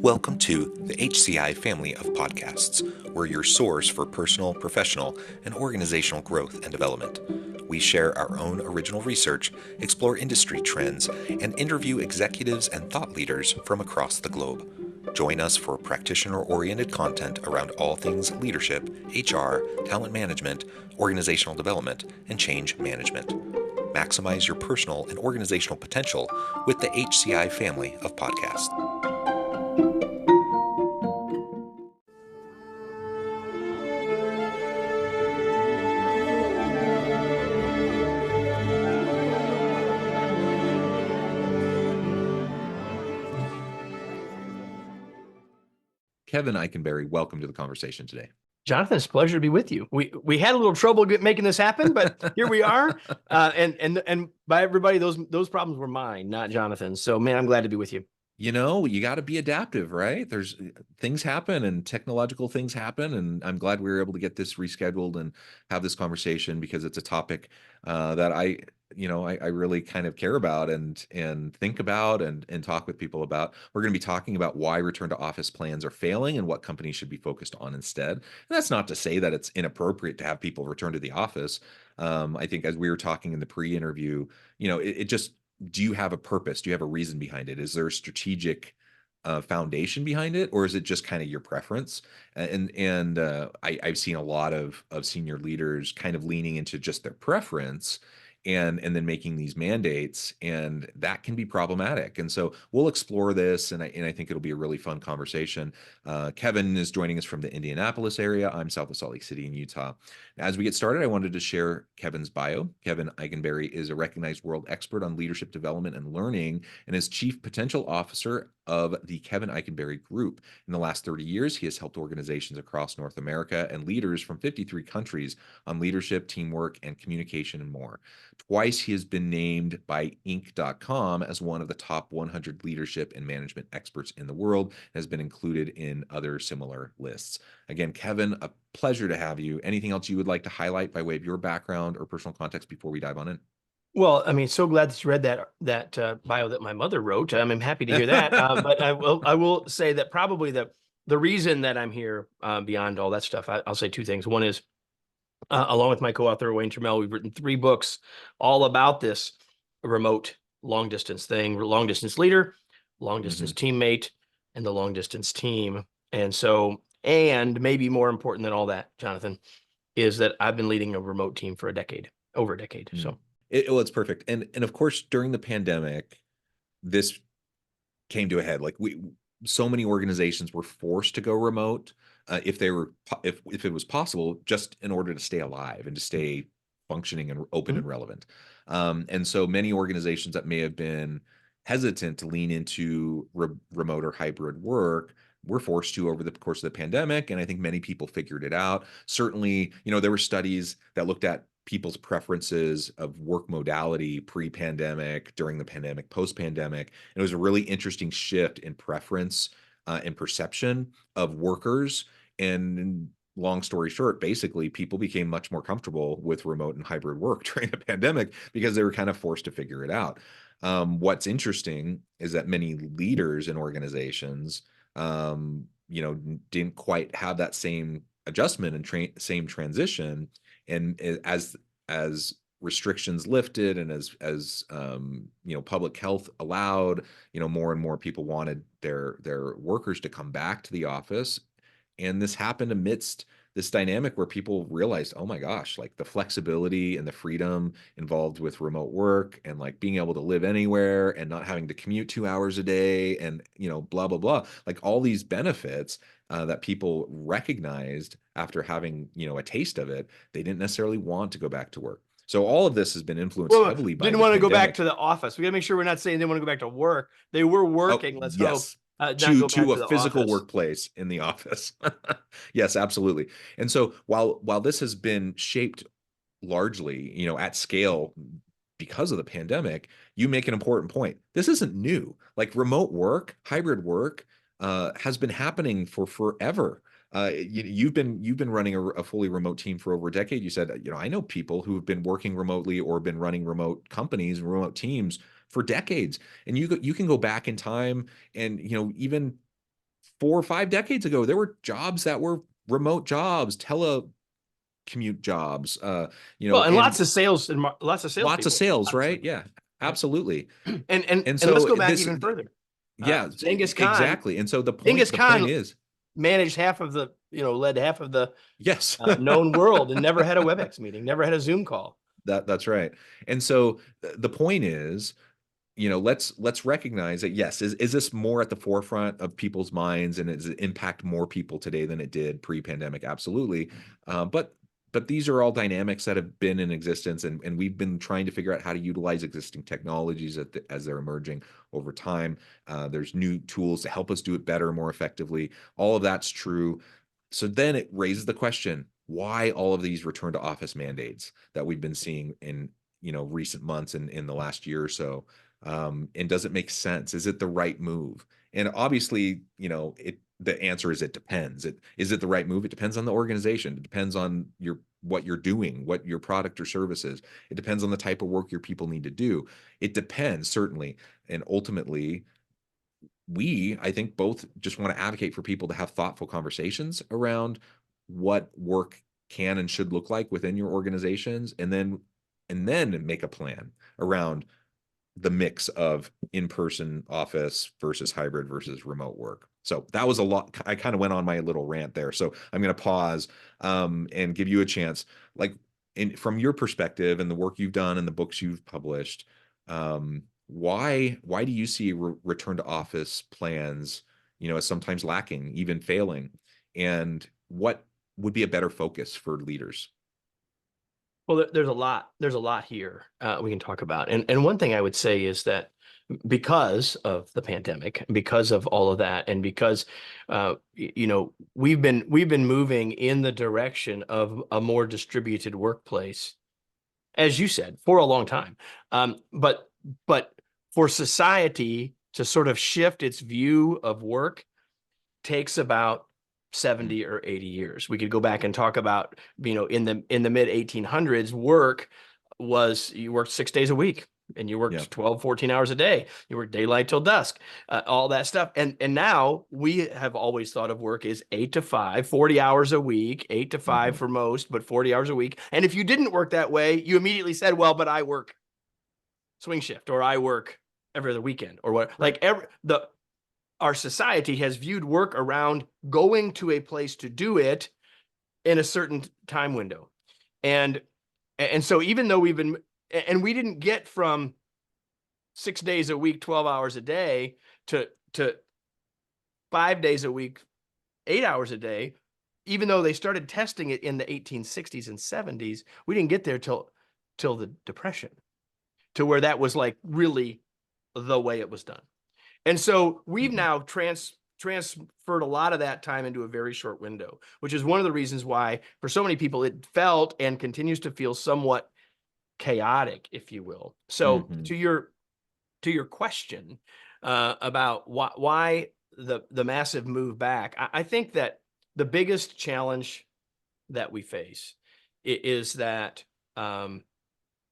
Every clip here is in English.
Welcome to the HCI family of podcasts. We're your source for personal, professional, and organizational growth and development. We share our own original research, explore industry trends, and interview executives and thought leaders from across the globe. Join us for practitioner-oriented content around all things leadership, HR, talent management, organizational development, and change management. Maximize your personal and organizational potential with the HCI family of podcasts. Kevin Eikenberry, welcome to the conversation today. Jonathan, it's a pleasure to be with you. We had a little trouble making this happen, but here we are. And by everybody, those problems were mine, not Jonathan's. So, man, I'm glad to be with you. You know, you got to be adaptive, right? There's things happen and technological things happen. And I'm glad we were able to get this rescheduled and have this conversation because it's a topic that I really kind of care about and think about and talk with people about. We're going to be talking about why return to office plans are failing and what companies should be focused on instead. And that's not to say that it's inappropriate to have people return to the office. I think as we were talking in the pre-interview, it just, do you have a purpose? Do you have a reason behind it? Is there a strategic foundation behind it, or is it just kind of your preference? I've seen a lot of senior leaders kind of leaning into just their preference and then making these mandates, and that can be problematic. And so we'll explore this, and I think it'll be a really fun conversation. Kevin is joining us from the Indianapolis area. I'm south of Salt Lake City in Utah. As we get started, I wanted to share Kevin's bio. Kevin Eikenberry is a recognized world expert on leadership development and learning and is Chief Potential Officer of the Kevin Eikenberry Group. In the last 30 years, he has helped organizations across North America and leaders from 53 countries on leadership, teamwork, and communication and more. Twice, he has been named by Inc.com as one of the top 100 leadership and management experts in the world and has been included in other similar lists. Again, Kevin, a pleasure to have you. Anything else you would like to highlight by way of your background or personal context before we dive on in? Well, I mean, so glad that you read that bio that my mother wrote. I'm happy to hear that. But I will say that probably the reason that I'm here beyond all that stuff, I'll say two things. One is, along with my co-author, Wayne Trammell, we've written 3 books all about this remote long distance thing, long distance leader, long distance teammate, and the long distance team. And so, and maybe more important than all that, Jonathan, is that I've been leading a remote team for over a decade. So it's perfect. And of course, during the pandemic, this came to a head. Like so many organizations were forced to go remote if it was possible, just in order to stay alive and to stay functioning and open and relevant. And so many organizations that may have been hesitant to lean into remote or hybrid work were forced to over the course of the pandemic. And I think many people figured it out. Certainly, there were studies that looked at people's preferences of work modality pre-pandemic, during the pandemic, post-pandemic. And it was a really interesting shift in preference and perception of workers. And long story short, basically, people became much more comfortable with remote and hybrid work during the pandemic because they were kind of forced to figure it out. What's interesting is that many leaders in organizations, didn't quite have that same adjustment and same transition. And as restrictions lifted and as public health allowed, more and more people wanted their workers to come back to the office. And this happened amidst this dynamic where people realized, oh my gosh, like the flexibility and the freedom involved with remote work and like being able to live anywhere and not having to commute 2 hours a day and, blah, blah, blah, like all these benefits that people recognized after having, a taste of it, they didn't necessarily want to go back to work. So all of this has been influenced heavily by didn't want to go back to the office. We got to make sure we're not saying they want to go back to work. They were working. Let's hope. To a physical workplace in the office. Yes, absolutely. And so while this has been shaped largely, at scale because of the pandemic, you make an important point. This isn't new. Like remote work, hybrid work has been happening for forever. You've been running a fully remote team for over a decade. You said, I know people who have been working remotely or been running remote companies, remote teams for decades. And you can go back in time and, even 4 or 5 decades ago, there were jobs that were remote jobs, telecommute jobs, Well, and and lots of sales and lots of lots of salespeople, sales, obviously. right? Yeah, Right. absolutely. And And let's so go back this, even further. yeah, Genghis Khan, exactly. And so Genghis the point Khan is, managed half of the, led half of the yes, known world and never had a WebEx meeting, never had a Zoom call. that's right. And so the point is, let's recognize that, yes, is this more at the forefront of people's minds, and does it impact more people today than it did pre-pandemic? Absolutely. But these are all dynamics that have been in existence, and we've been trying to figure out how to utilize existing technologies as they're emerging over time. There's new tools to help us do it better, more effectively. All of that's true. So then it raises the question, why all of these return to office mandates that we've been seeing in recent months and in the last year or so? And does it make sense? Is it the right move? And obviously, the answer is it depends. Is it the right move? It depends on the organization. It depends on what you're doing, what your product or service is. It depends on the type of work your people need to do. It depends, certainly. And ultimately, I think, both just want to advocate for people to have thoughtful conversations around what work can and should look like within your organizations, and then make a plan around the mix of in-person office versus hybrid versus remote work. So that was a lot. I kind of went on my little rant there. So I'm going to pause and give you a chance, like, from your perspective and the work you've done and the books you've published, why do you see return to office plans, as sometimes lacking, even failing? And what would be a better focus for leaders? Well, there's a lot here we can talk about. And one thing I would say is that because of the pandemic, because of all of that, and because we've been moving in the direction of a more distributed workplace, as you said, for a long time. But for society to sort of shift its view of work takes about 70 or 80 years. We could go back and talk about, in the mid 1800s, you worked 6 days a week, and you worked 12, 14 hours a day. You worked daylight till dusk, all that stuff. And now we have always thought of work as 8 to 5, 40 hours a week, 8 to 5 for most, but 40 hours a week. And if you didn't work that way, you immediately said, well, but I work swing shift, or I work every other weekend, or what, Right. Our society has viewed work around going to a place to do it in a certain time window. And so even though we didn't get from 6 days a week, 12 hours a day to 5 days a week, 8 hours a day, even though they started testing it in the 1860s and 70s, we didn't get there till the Depression, to where that was like really the way it was done. And so we've now transferred a lot of that time into a very short window, which is one of the reasons why, for so many people, it felt and continues to feel somewhat chaotic, if you will. So to your question about why the massive move back, I think that the biggest challenge that we face is that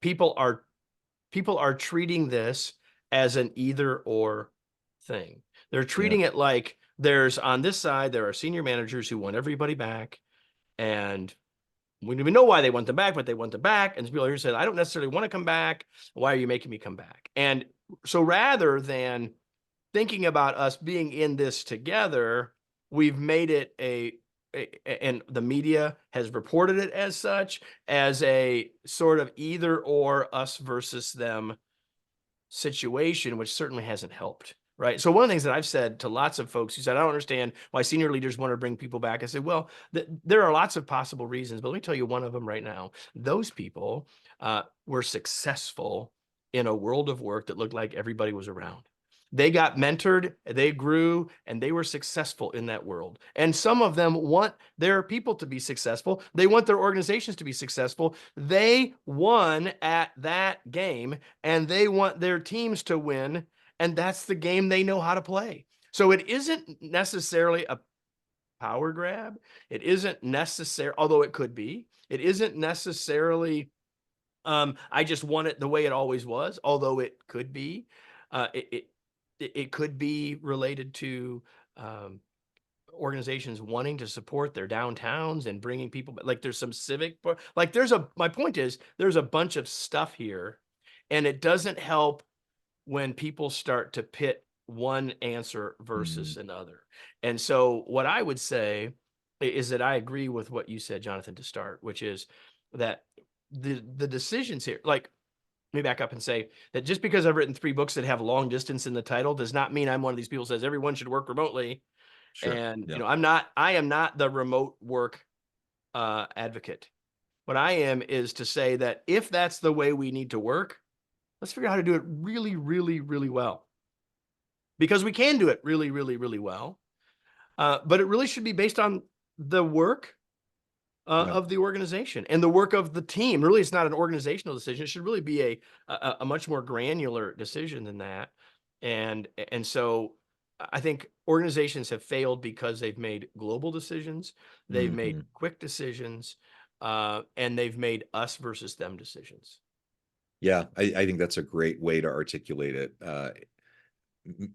people are treating this as an either or thing. They're treating it like on this side, there are senior managers who want everybody back, and we don't even know why they want them back, but they want them back. And people here say, I don't necessarily want to come back. Why are you making me come back? And so rather than thinking about us being in this together, we've made it and the media has reported it as such, as a sort of either or, us versus them situation, which certainly hasn't helped. Right. So one of the things that I've said to lots of folks who said, I don't understand why senior leaders want to bring people back. I said, well, there are lots of possible reasons, but let me tell you one of them right now. Those people were successful in a world of work that looked like everybody was around. They got mentored, they grew, and they were successful in that world. And some of them want their people to be successful. They want their organizations to be successful. They won at that game, and they want their teams to win. And that's the game they know how to play. So it isn't necessarily a power grab. It isn't necessary, although it could be. It isn't necessarily, I just want it the way it always was, although it could be. It could be related to organizations wanting to support their downtowns and bringing people, like there's some civic, like my point is there's a bunch of stuff here, and it doesn't help when people start to pit one answer versus another. And so what I would say is that I agree with what you said, Jonathan, to start, which is that the decisions here, like, let me back up and say that just because I've written 3 books that have long distance in the title does not mean I'm one of these people who says everyone should work remotely. Sure. And, Yeah. I am not the remote work advocate. What I am is to say that if that's the way we need to work, let's figure out how to do it really, really, really well. Because we can do it really, really, really well. But it really should be based on the work Yeah. of the organization and the work of the team. Really, it's not an organizational decision. It should really be a much more granular decision than that. And so I think organizations have failed because they've made global decisions, they've made Mhm. quick decisions, and they've made us versus them decisions. Yeah, I think that's a great way to articulate it.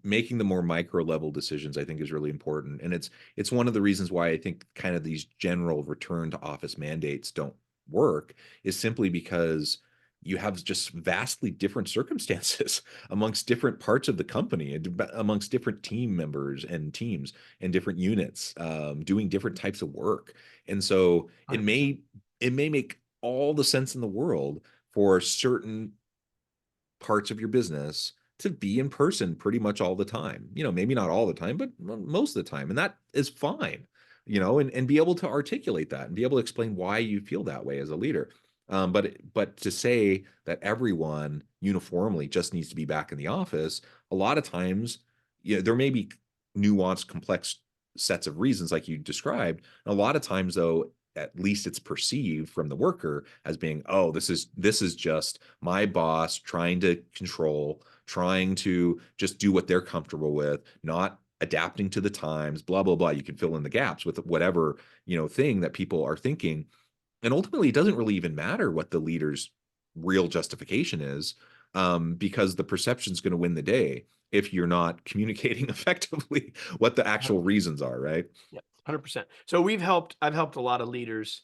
Making the more micro level decisions, I think, is really important, and it's one of the reasons why I think kind of these general return to office mandates don't work, is simply because you have just vastly different circumstances amongst different parts of the company and amongst different team members and teams and different units, doing different types of work. And so 100%. it may make all the sense in the world for certain parts of your business to be in person pretty much all the time. Maybe not all the time, but most of the time. And that is fine, and be able to articulate that and be able to explain why you feel that way as a leader. But to say that everyone uniformly just needs to be back in the office, a lot of times, there may be nuanced, complex sets of reasons like you described. And a lot of times, though, at least it's perceived from the worker as being, oh, this is just my boss trying to control, trying to just do what they're comfortable with, not adapting to the times, blah blah blah. You can fill in the gaps with whatever thing that people are thinking. And ultimately, it doesn't really even matter what the leader's real justification is, because the perception is going to win the day if you're not communicating effectively what the actual reasons are, right? Yeah, 100%. So I've helped a lot of leaders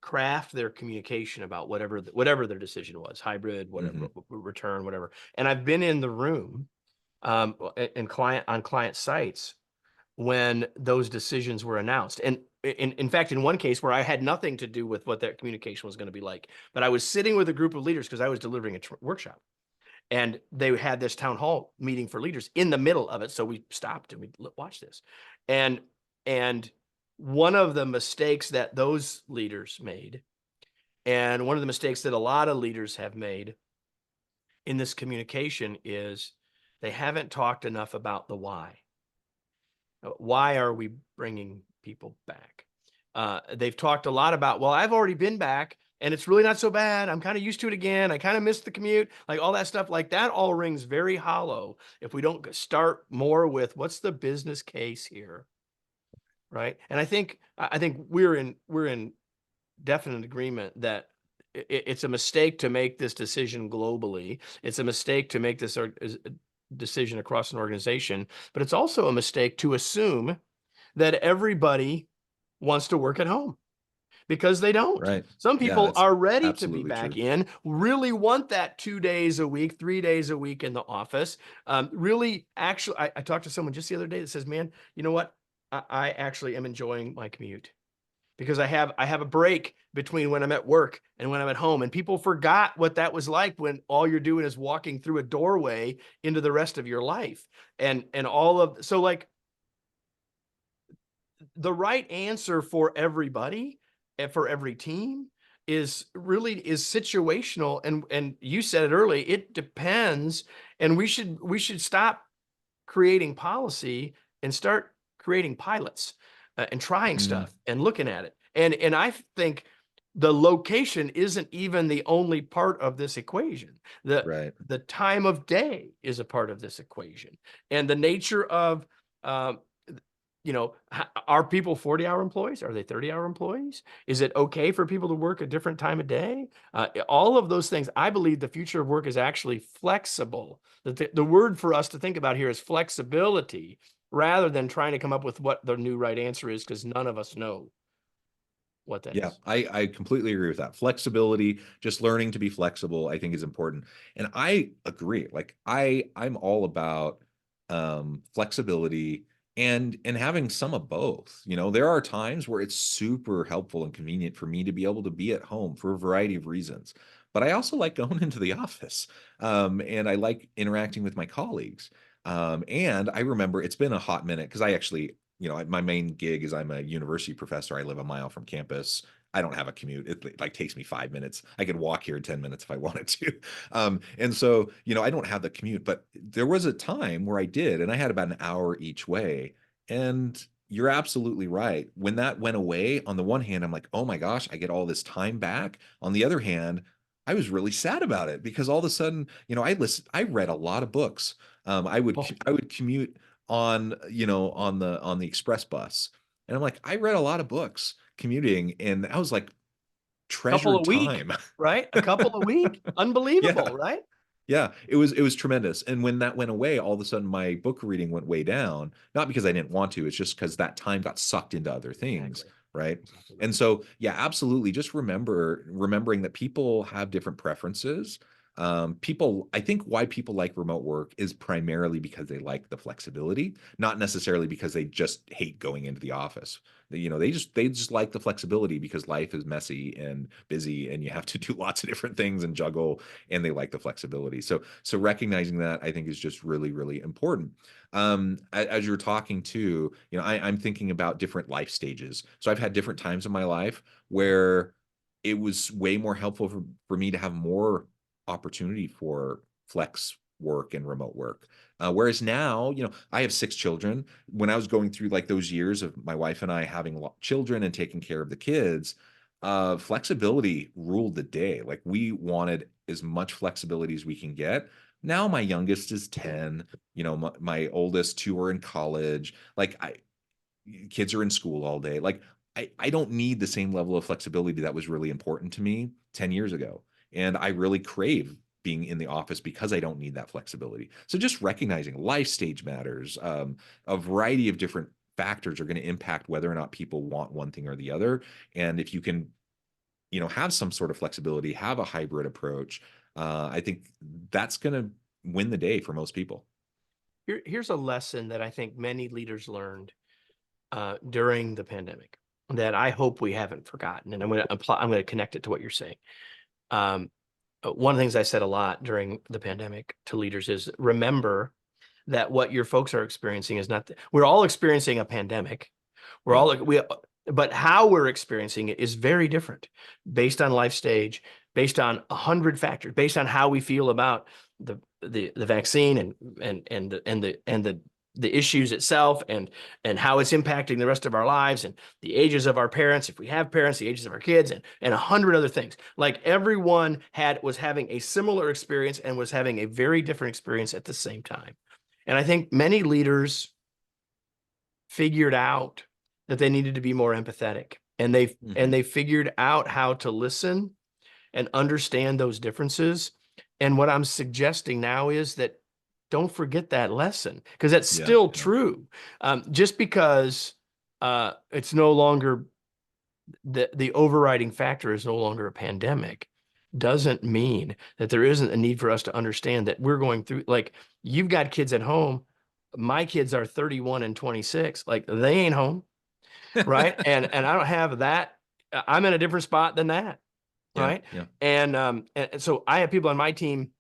craft their communication about whatever their decision was, hybrid, whatever, Hmm. return, whatever. And I've been in the room on client sites when those decisions were announced. And in fact, in one case where I had nothing to do with what that communication was going to be like, but I was sitting with a group of leaders because I was delivering a workshop. And they had this town hall meeting for leaders in the middle of it. So we stopped and we watched this. And one of the mistakes that those leaders made, and one of the mistakes that a lot of leaders have made in this communication, is they haven't talked enough about the why. Why are we bringing people back? They've talked a lot about, well, I've already been back and it's really not so bad. I'm kind of used to it again. I kind of missed the commute, like all that stuff. Like that all rings very hollow if we don't start more with what's the business case here, right? And I think we're in definite agreement that it's a mistake to make this decision globally. It's a mistake to make this decision across an organization, but it's also a mistake to assume that everybody wants to work at home, because they don't. Right. Some Yeah, people that's are ready to be absolutely back true. in, really want that 2 days a week, 3 days a week in the office. Really, actually, I talked to someone just the other day that says, man, you know what? I actually am enjoying my commute because I have a break between when I'm at work and when I'm at home. And people forgot what that was like when all you're doing is walking through a doorway into the rest of your life. And all of, so like, the right answer for everybody and for every team is situational. And you said it early, it depends. And we should stop creating policy and start creating pilots, and trying Mm, stuff and looking at it. And I think the location isn't even the only part of this equation. right. The time of day is a part of this equation, and the nature of, um, are people 40-hour employees? Are they 30-hour employees? Is it okay for people to work a different time of day? All of those things. I believe the future of work is actually flexible. The word for us to think about here is flexibility rather than trying to come up with what the new right answer is, because none of us know what that Yeah, is. I completely agree with that. Flexibility, just learning to be flexible, I think is important. And I agree. Like I'm all about flexibility and having some of both. You know, there are times where it's super helpful and convenient for me to be able to be at home for a variety of reasons. But I also like going into the office. And I like interacting with my colleagues. And I remember it's been a hot minute because I actually, you know, my main gig is I'm a university professor. I live a mile from campus. I don't have a commute. It like takes me 5 minutes. I could walk here in 10 minutes if I wanted to. And so, you know, I don't have the commute, but there was a time where I did, and I had about an hour each way. And you're absolutely right. When that went away, on the one hand, I'm like, oh my gosh, I get all this time back. On the other hand, I was really sad about it because all of a sudden, you know, I read a lot of books. I would commute on, you know, on the express bus. And I'm like, I read a lot of books commuting, and I was like Couple treasured a week, time. right? A couple a week. Unbelievable, Yeah. right? Yeah, it was tremendous. And when that went away, all of a sudden my book reading went way down, not because I didn't want to, it's just because that time got sucked into other things, Exactly. right? Exactly And right. so, yeah, absolutely. Just remembering that people have different preferences. I think why people like remote work is primarily because they like the flexibility, not necessarily because they just hate going into the office. You know, they just like the flexibility because life is messy and busy, and you have to do lots of different things and juggle, and they like the flexibility. So recognizing that, I think, is just really, really important. As you're talking to, you know, I'm thinking about different life stages. So I've had different times in my life where it was way more helpful for me to have more opportunity for flex work and remote work. Whereas now, you know, I have 6 children. When I was going through like those years of my wife and I having children and taking care of the kids, flexibility ruled the day. Like we wanted as much flexibility as we can get. Now my youngest is 10, you know, my oldest 2 are in college. Like kids are in school all day. Like I don't need the same level of flexibility that was really important to me 10 years ago. And I really crave being in the office because I don't need that flexibility. So just recognizing life stage matters, a variety of different factors are going to impact whether or not people want one thing or the other. And if you can, you know, have some sort of flexibility, have a hybrid approach, I think that's going to win the day for most people. Here's a lesson that I think many leaders learned during the pandemic that I hope we haven't forgotten. And I'm going to connect it to what you're saying. One of the things I said a lot during the pandemic to leaders is remember that what your folks are experiencing is not, we're all experiencing a pandemic. We're Yeah. all, but how we're experiencing it is very different based on life stage, based on 100 factors, based on how we feel about the vaccine and the issues itself and how it's impacting the rest of our lives and the ages of our parents, if we have parents, the ages of our kids, and 100 other things. Like everyone was having a similar experience and was having a very different experience at the same time. And I think many leaders figured out that they needed to be more empathetic, and they figured out how to listen and understand those differences. And what I'm suggesting now is that don't forget that lesson, because that's Yeah. still Yeah. true. Just because it's no longer the overriding factor is no longer a pandemic doesn't mean that there isn't a need for us to understand that we're going through, like, you've got kids at home. My kids are 31 and 26. Like, they ain't home, right? And I don't have that. I'm in a different spot than that, Yeah. right? Yeah. And so I have people on my team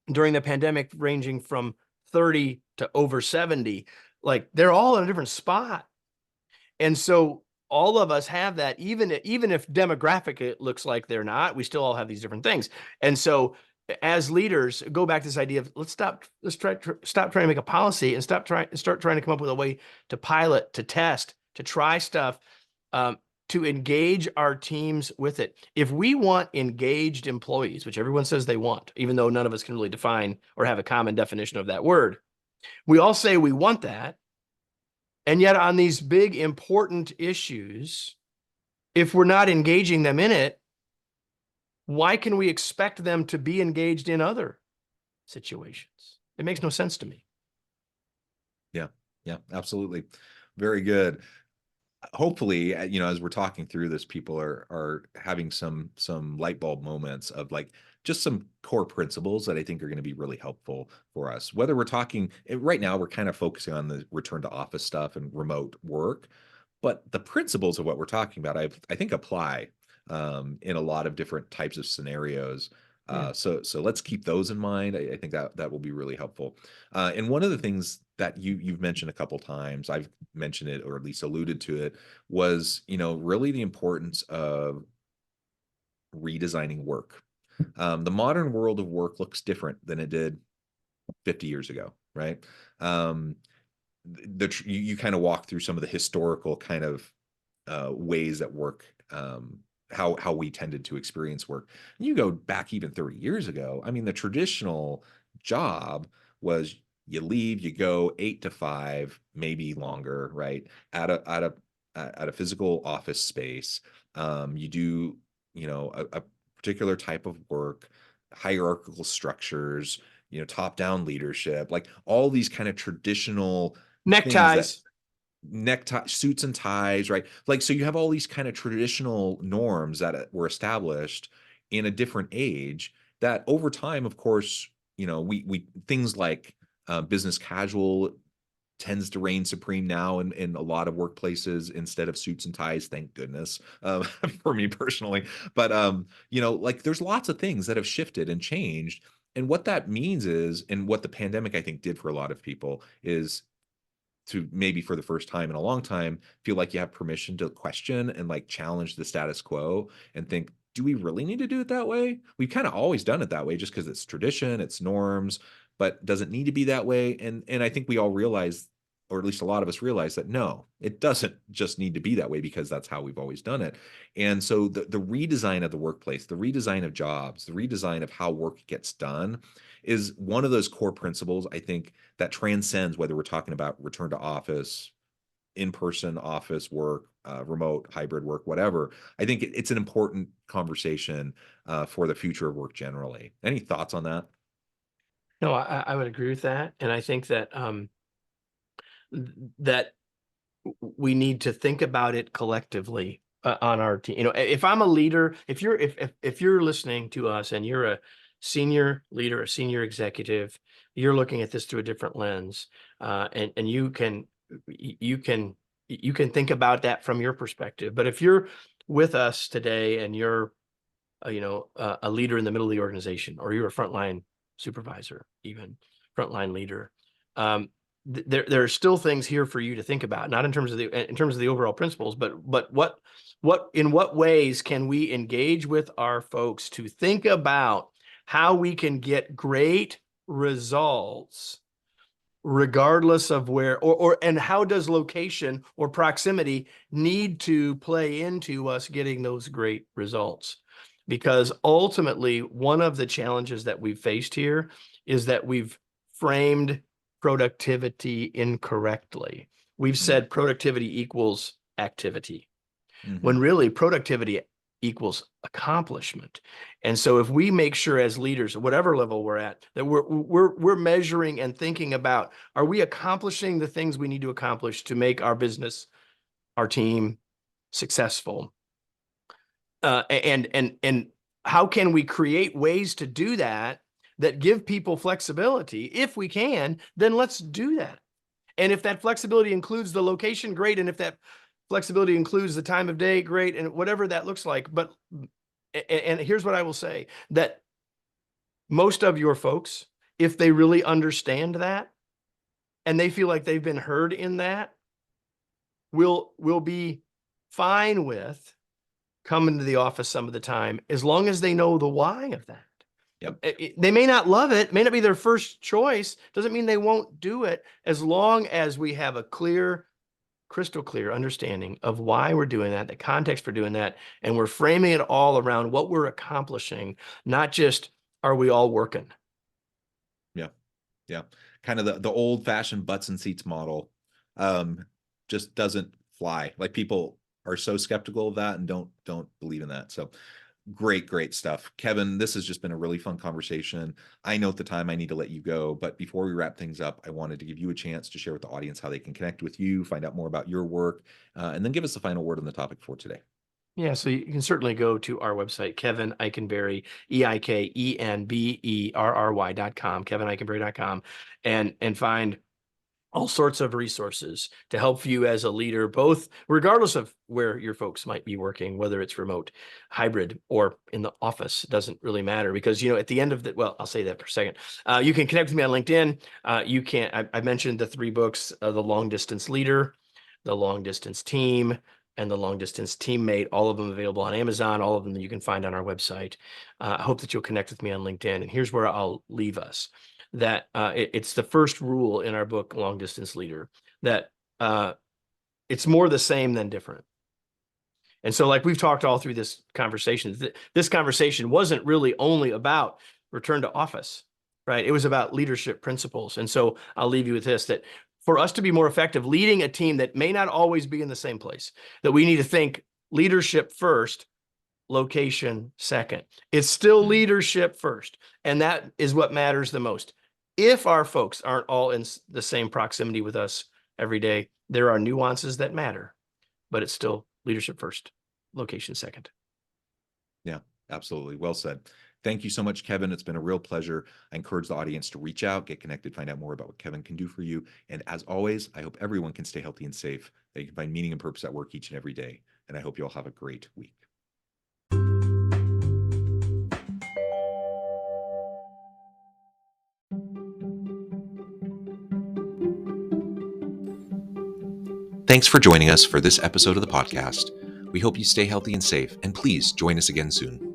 during the pandemic ranging from 30 to over 70. Like, they're all in a different spot. And so all of us have that, even if demographic it looks like they're not, we still all have these different things. And so as leaders, go back to this idea of stop trying to make a policy and start trying to come up with a way to pilot, to test, to try stuff, to engage our teams with it. If we want engaged employees, which everyone says they want, even though none of us can really define or have a common definition of that word, we all say we want that. And yet on these big, important issues, if we're not engaging them in it, why can we expect them to be engaged in other situations? It makes no sense to me. Yeah. Yeah, absolutely. Very good. Hopefully, as we're talking through this, people are having some light bulb moments of like just some core principles that I think are going to be really helpful for us. Whether we're talking right now, we're kind of focusing on the return to office stuff and remote work, but the principles of what we're talking about, I think apply in a lot of different types of scenarios. Yeah. So let's keep those in mind. I think that will be really helpful. And one of the things that you've mentioned a couple times, I've mentioned it or at least alluded to it, was really the importance of redesigning work. The modern world of work looks different than it did 50 years ago, right? Um, you kind of walk through some of the historical kind of ways that work, how we tended to experience work. And you go back even 30 years ago. I mean, the traditional job was you leave, you go 8 to 5, maybe longer, right? At a physical office space. You do, a particular type of work, hierarchical structures, top-down leadership, like all these kind of traditional things that Neckties. necktie suits and ties, right? Like, so you have all these kind of traditional norms that were established in a different age that over time, of course, we things like business casual tends to reign supreme now in a lot of workplaces instead of suits and ties, thank goodness, for me personally. But like there's lots of things that have shifted and changed. And what that means is, and what the pandemic I think did for a lot of people is to maybe for the first time in a long time feel like you have permission to question and like challenge the status quo and think, do we really need to do it that way? We've kind of always done it that way just because it's tradition, it's norms, but does it need to be that way? And I think we all realize, or at least a lot of us realize, that no, it doesn't just need to be that way because that's how we've always done it. And so the redesign of the workplace, the redesign of jobs, the redesign of how work gets done is one of those core principles, I think, that transcends whether we're talking about return to office, in-person office work, remote, hybrid work, whatever. I think it's an important conversation for the future of work generally. Any thoughts on that? No, I would agree with that. And I think that that we need to think about it collectively on our team. If I'm a leader, if you're listening to us and you're a senior leader, a senior executive, you're looking at this through a different lens, and you can think about that from your perspective. But if you're with us today and you're a leader in the middle of the organization, or you're a frontline supervisor, even frontline leader, there are still things here for you to think about, not in terms of the overall principles, but in what ways can we engage with our folks to think about how we can get great results regardless of where, and how does location or proximity need to play into us getting those great results? Because ultimately, one of the challenges that we've faced here is that we've framed productivity incorrectly. We've said productivity equals activity, when really productivity equals accomplishment. And so if we make sure as leaders, whatever level we're at, that we're measuring and thinking about, are we accomplishing the things we need to accomplish to make our business, our team successful? And how can we create ways to do that give people flexibility? If we can, then let's do that. And if that flexibility includes the location, great. And if that flexibility includes the time of day, great. And whatever that looks like. But, and here's what I will say, that most of your folks, if they really understand that, and they feel like they've been heard in that, will be fine with coming to the office some of the time, as long as they know the why of that. Yep. They may not love it, may not be their first choice, doesn't mean they won't do it, as long as we have a crystal clear understanding of why we're doing that, the context for doing that, and we're framing it all around what we're accomplishing, not just, are we all working? Yeah. Yeah. Kind of the old fashioned butts and seats model just doesn't fly. Like people are so skeptical of that and don't believe in that. So Great stuff. Kevin, this has just been a really fun conversation. I know at the time I need to let you go, but before we wrap things up, I wanted to give you a chance to share with the audience how they can connect with you, find out more about your work, and then give us the final word on the topic for today. Yeah, so you can certainly go to our website, Kevin Eikenberry, EIKENBERRY.com, kevineikenberry.com, and find all sorts of resources to help you as a leader, both regardless of where your folks might be working, whether it's remote, hybrid, or in the office. It doesn't really matter because, at the end of the, well, I'll say that for a second. You can connect with me on LinkedIn. I mentioned the 3 books, The Long Distance Leader, The Long Distance Team, and The Long Distance Teammate, all of them available on Amazon, all of them that you can find on our website. I hope that you'll connect with me on LinkedIn. And here's where I'll leave us. That it's the first rule in our book, Long Distance Leader, that it's more the same than different. And so like we've talked all through this conversation, this conversation wasn't really only about return to office, right? It was about leadership principles. And so I'll leave you with this, that for us to be more effective leading a team that may not always be in the same place, that we need to think leadership first, location second. It's still leadership first. And that is what matters the most. If our folks aren't all in the same proximity with us every day, there are nuances that matter, but it's still leadership first, location second. Yeah, absolutely. Well said. Thank you so much, Kevin. It's been a real pleasure. I encourage the audience to reach out, get connected, find out more about what Kevin can do for you. And as always, I hope everyone can stay healthy and safe, that you can find meaning and purpose at work each and every day. And I hope you all have a great week. Thanks for joining us for this episode of the podcast. We hope you stay healthy and safe, and please join us again soon.